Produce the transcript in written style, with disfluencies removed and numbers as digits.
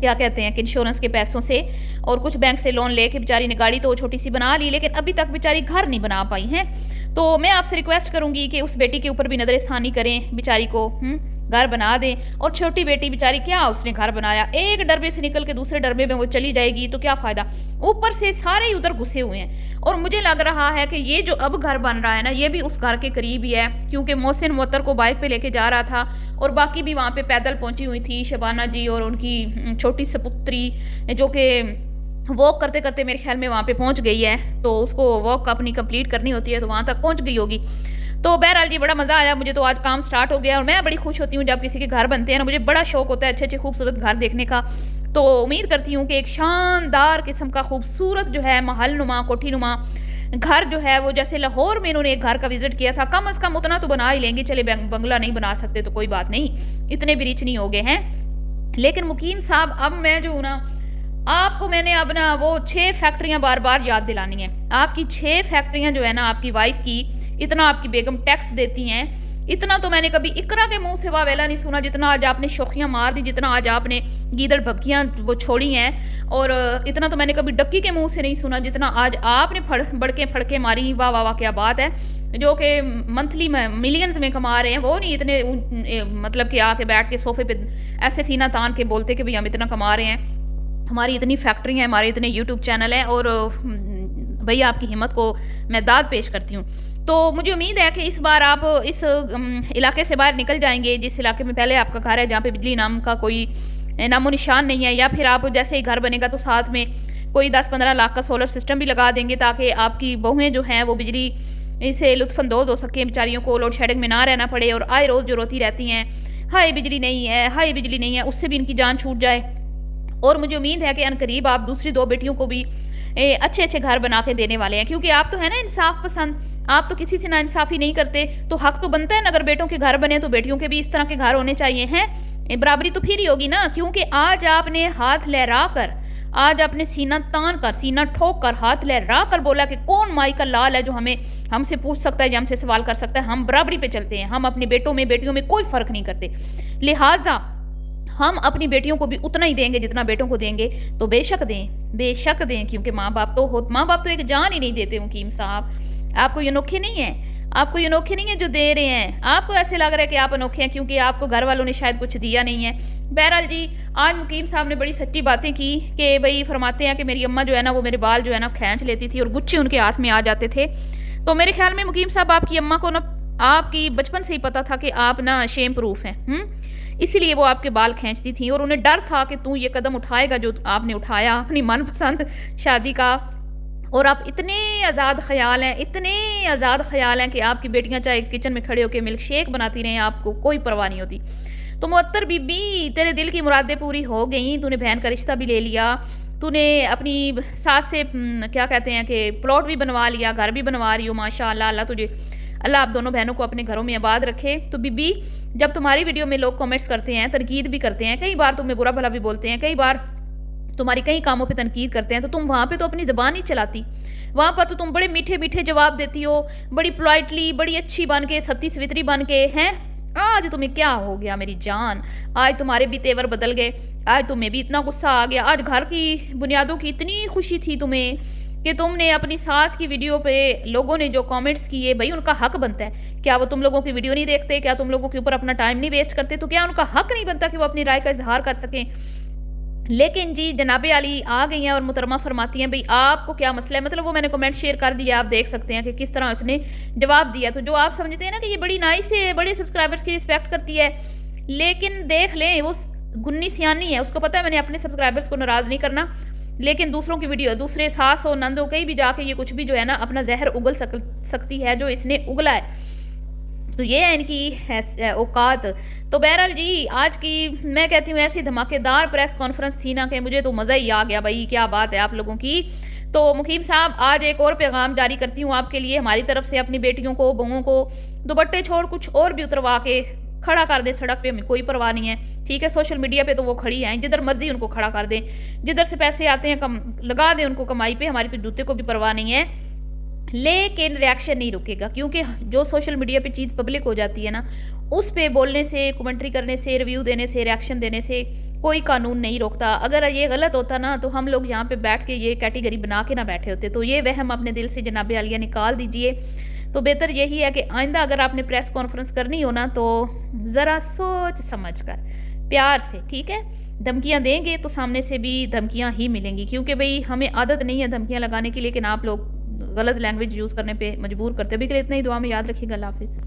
کیا کہتے ہیں کہ انشورنس کے پیسوں سے اور کچھ بینک سے لون لے کے بیچاری نے گاڑی تو چھوٹی سی بنا لی، لیکن ابھی تک بیچاری گھر نہیں بنا پائی ہیں۔ تو میں آپ سے ریکویسٹ کروں گی کہ اس بیٹی کے اوپر بھی نظر ثانی کریں، بیچاری کو گھر بنا دیں۔ اور چھوٹی بیٹی بیچاری کیا اس نے گھر بنایا، ایک ڈربے سے نکل کے دوسرے ڈربے میں وہ چلی جائے گی تو کیا فائدہ، اوپر سے سارے ہی ادھر گھسے ہوئے ہیں۔ اور مجھے لگ رہا ہے کہ یہ جو اب گھر بن رہا ہے نا، یہ بھی اس گھر کے قریب ہی ہے، کیونکہ محسن معطر کو بائک پہ لے کے جا رہا تھا اور باقی بھی وہاں پہ پیدل پہنچی ہوئی تھی، شبانہ جی اور ان کی چھوٹی سپتری، جو کہ واک کرتے کرتے میرے خیال میں وہاں پہ پہنچ گئی ہے، تو اس کو واک اپنی کمپلیٹ کرنی ہوتی ہے تو وہاں تک پہنچ گئی ہوگی۔ تو بہرحال جی بڑا مزہ آیا مجھے، تو آج کام سٹارٹ ہو گیا اور میں بڑی خوش ہوتی ہوں جب کسی کے گھر بنتے ہیں نا، مجھے بڑا شوق ہوتا ہے اچھے اچھے خوبصورت گھر دیکھنے کا۔ تو امید کرتی ہوں کہ ایک شاندار قسم کا خوبصورت جو ہے محل نما کوٹھی نما گھر جو ہے وہ، جیسے لاہور میں انہوں نے ایک گھر کا وزٹ کیا تھا، کم از کم اتنا تو بنا ہی لیں گے، چلے بنگلہ نہیں بنا سکتے تو کوئی بات نہیں، اتنے بھی ریچ نہیں ہو گئے ہیں۔ لیکن مقیم صاحب اب میں جو ہوں نا، آپ کو میں نے اب نا وہ 6 فیکٹریاں بار بار یاد دلانی ہیں۔ آپ کی 6 فیکٹریاں جو ہے نا آپ کی وائف کی، اتنا آپ کی بیگم ٹیکس دیتی ہیں، اتنا تو میں نے کبھی اقرا کے منہ سے واویلا نہیں سنا جتنا آج آپ نے شوخیاں مار دی، جتنا آج آپ نے گیدڑ بھبکیاں وہ چھوڑی ہیں، اور اتنا تو میں نے کبھی ڈکی کے منہ سے نہیں سنا جتنا آج آپ نے بڑکیں پھڑکیں ماری۔ واہ واہ واہ کیا بات ہے، جو کہ منتھلی ملینز میں کما رہے ہیں، وہ نہیں اتنے مطلب کہ آ کے بیٹھ کے صوفے پہ ایسے سینہ تان کے بولتے کہ بھئی ہم اتنا کما رہے ہیں، ہماری اتنی فیکٹری ہیں، ہمارے اتنے یوٹیوب چینل ہیں، اور بھئی آپ کی ہمت کو میں داد پیش کرتی ہوں۔ تو مجھے امید ہے کہ اس بار آپ اس علاقے سے باہر نکل جائیں گے، جس علاقے میں پہلے آپ کا گھر ہے، جہاں پہ بجلی نام کا کوئی نام و نشان نہیں ہے، یا پھر آپ جیسے ہی گھر بنے گا تو ساتھ میں کوئی 10-15 لاکھ کا سولر سسٹم بھی لگا دیں گے، تاکہ آپ کی بہویں جو ہیں وہ بجلی سے لطف اندوز ہو سکیں، بیچاریوں کو لوڈ شیڈنگ میں نہ رہنا پڑے، اور آئے روز جو روتی رہتی ہیں ہائے بجلی نہیں ہے ہائے بجلی نہیں ہے، اس سے بھی ان کی جان چھوٹ جائے۔ اور مجھے امید ہے کہ عنقریب آپ دوسری 2 بیٹیوں کو بھی اچھے اچھے گھر بنا کے دینے والے ہیں، کیونکہ آپ تو ہے نا انصاف پسند، آپ تو کسی سے نا انصافی نہیں کرتے، تو حق تو بنتا ہے نا، اگر بیٹوں کے گھر بنے تو بیٹیوں کے بھی اس طرح کے گھر ہونے چاہیے ہیں، برابری تو پھر ہی ہوگی نا۔ کیونکہ آج آپ نے ہاتھ لہرا کر، آج آپ نے سینہ تان کر، سینہ ٹھوک کر، ہاتھ لہرا کر بولا کہ کون مائی کا لال ہے جو ہم سے پوچھ سکتا ہے یا ہم سے سوال کر سکتا ہے، ہم برابری پہ چلتے ہیں، ہم اپنے بیٹوں میں بیٹیوں میں کوئی فرق نہیں کرتے، لہٰذا ہم اپنی بیٹیوں کو بھی اتنا ہی دیں گے جتنا بیٹوں کو دیں گے، تو بے شک دیں، کیونکہ ماں باپ تو ایک جان ہی نہیں دیتے مقیم صاحب۔ آپ کو یہ انوکھے نہیں ہیں جو دے رہے ہیں، آپ کو ایسے لگ رہا ہے کہ آپ انوکھے ہیں کیونکہ آپ کو گھر والوں نے شاید کچھ دیا نہیں ہے۔ بہرحال جی آج مقیم صاحب نے بڑی سچی باتیں کی کہ بھئی فرماتے ہیں کہ میری اماں جو ہے نا وہ میرے بال جو ہے نا کھینچ لیتی تھی اور گچھے ان کے ہاتھ میں آ جاتے تھے، تو میرے خیال میں مقیم صاحب آپ کی اماں کو نا آپ کی بچپن سے ہی پتا تھا کہ آپ نا شیم پروف ہیں، اسی لیے وہ آپ کے بال کھینچتی تھیں، اور انہیں ڈر تھا کہ تو یہ قدم اٹھائے گا جو آپ نے اٹھایا اپنی من پسند شادی کا، اور آپ اتنے آزاد خیال ہیں کہ آپ کی بیٹیاں چاہے کچن میں کھڑے ہو کے ملک شیک بناتی رہیں، آپ کو کوئی پرواہ نہیں ہوتی۔ تو معطر بی بی تیرے دل کی مرادیں پوری ہو گئیں، تو نے بہن کا رشتہ بھی لے لیا، تو نے اپنی ساس سے کیا کہتے ہیں کہ پلاٹ بھی بنوا لیا، گھر بھی بنوا رہی ہو، ماشاء اللہ اللہ آپ دونوں بہنوں کو اپنے گھروں میں آباد رکھے۔ تو بی بی جب تمہاری ویڈیو میں لوگ کمنٹس کرتے ہیں، تنقید بھی کرتے ہیں، کئی بار تمہیں برا بھلا بھی بولتے ہیں، کئی بار تمہاری کئی کاموں پہ تنقید کرتے ہیں، تو تم وہاں پہ تو اپنی زبان ہی چلاتی، وہاں پر تو تم بڑے میٹھے میٹھے جواب دیتی ہو، بڑی پولائٹلی، بڑی اچھی بن کے، ستی سوتری بن کے ہیں۔ آج تمہیں کیا ہو گیا میری جان، آج تمہارے بھی تیور بدل گئے، آج تمہیں بھی اتنا غصہ آ گیا، آج گھر کی بنیادوں کی اتنی خوشی تھی تمہیں کہ تم نے اپنی ساس کی ویڈیو پہ لوگوں نے جو کامنٹس کیے، بھائی ان کا حق بنتا ہے، کیا وہ تم لوگوں کی ویڈیو نہیں دیکھتے، کیا تم لوگوں کے اوپر اپنا ٹائم نہیں ویسٹ کرتے، تو کیا ان کا حق نہیں بنتا کہ وہ اپنی رائے کا اظہار کر سکیں؟ لیکن جی جناب علی آ گئی ہیں اور محترمہ فرماتی ہیں بھئی آپ کو کیا مسئلہ ہے، مطلب وہ میں نے کمنٹ شیئر کر دیا، آپ دیکھ سکتے ہیں کہ کس طرح اس نے جواب دیا، تو جو آپ سمجھتے ہیں نا کہ یہ بڑی نائس ہے، بڑے سبسکرائبرز کی رسپیکٹ کرتی ہے، لیکن دیکھ لیں وہ گنی سیانی ہے، اس کو پتہ ہے میں نے اپنے سبسکرائبرز کو ناراض نہیں کرنا، لیکن دوسروں کی ویڈیو، دوسرے ساس ہو نند ہو کہیں بھی جا کے یہ کچھ بھی جو ہے نا اپنا زہر اگل سکتی ہے جو اس نے اگلا ہے، تو یہ ہے ان کی اوقات۔ تو بہرحال جی آج کی میں کہتی ہوں ایسی دھماکے دار پریس کانفرنس تھی نا کہ مجھے تو مزہ ہی آ گیا، بھائی کیا بات ہے آپ لوگوں کی۔ تو مقیم صاحب آج ایک اور پیغام جاری کرتی ہوں آپ کے لیے، ہماری طرف سے اپنی بیٹیوں کو، بہوؤں کو دوپٹے چھوڑ کچھ اور بھی اتروا کے کھڑا کر دیں سڑک پہ، ہمیں کوئی پرواہ نہیں ہے، ٹھیک ہے، سوشل میڈیا پہ تو وہ کھڑی ہیں، جدھر مرضی ان کو کھڑا کر دیں، جدھر سے پیسے آتے ہیں لگا دیں ان کو کمائی پہ، ہماری تو جوتے کو بھی پرواہ نہیں ہے، لیکن ریاکشن نہیں رکے گا، کیونکہ جو سوشل میڈیا پہ چیز پبلک ہو جاتی ہے نا، اس پہ بولنے سے، کمنٹری کرنے سے، ریویو دینے سے، ریاکشن دینے سے کوئی قانون نہیں روکتا۔ اگر یہ غلط ہوتا نا تو ہم لوگ یہاں پہ بیٹھ کے یہ کیٹیگری بنا کے نہ بیٹھے ہوتے۔ تو یہ وہم اپنے دل سے جناب عالیہ نکال دیجئے۔ تو بہتر یہی ہے کہ آئندہ اگر آپ نے پریس کانفرنس کرنی ہو نا تو ذرا سوچ سمجھ کر پیار سے، ٹھیک ہے، دھمکیاں دیں گے تو سامنے سے بھی دھمکیاں ہی ملیں گی، کیونکہ بھئی ہمیں عادت نہیں ہے دھمکیاں لگانے کی، لیکن آپ لوگ غلط لینگویج یوز کرنے پہ مجبور کرتے ہیں۔ ابھی کے لیے اتنا ہی، دعا میں یاد رکھیے گا۔ اللہ حافظ۔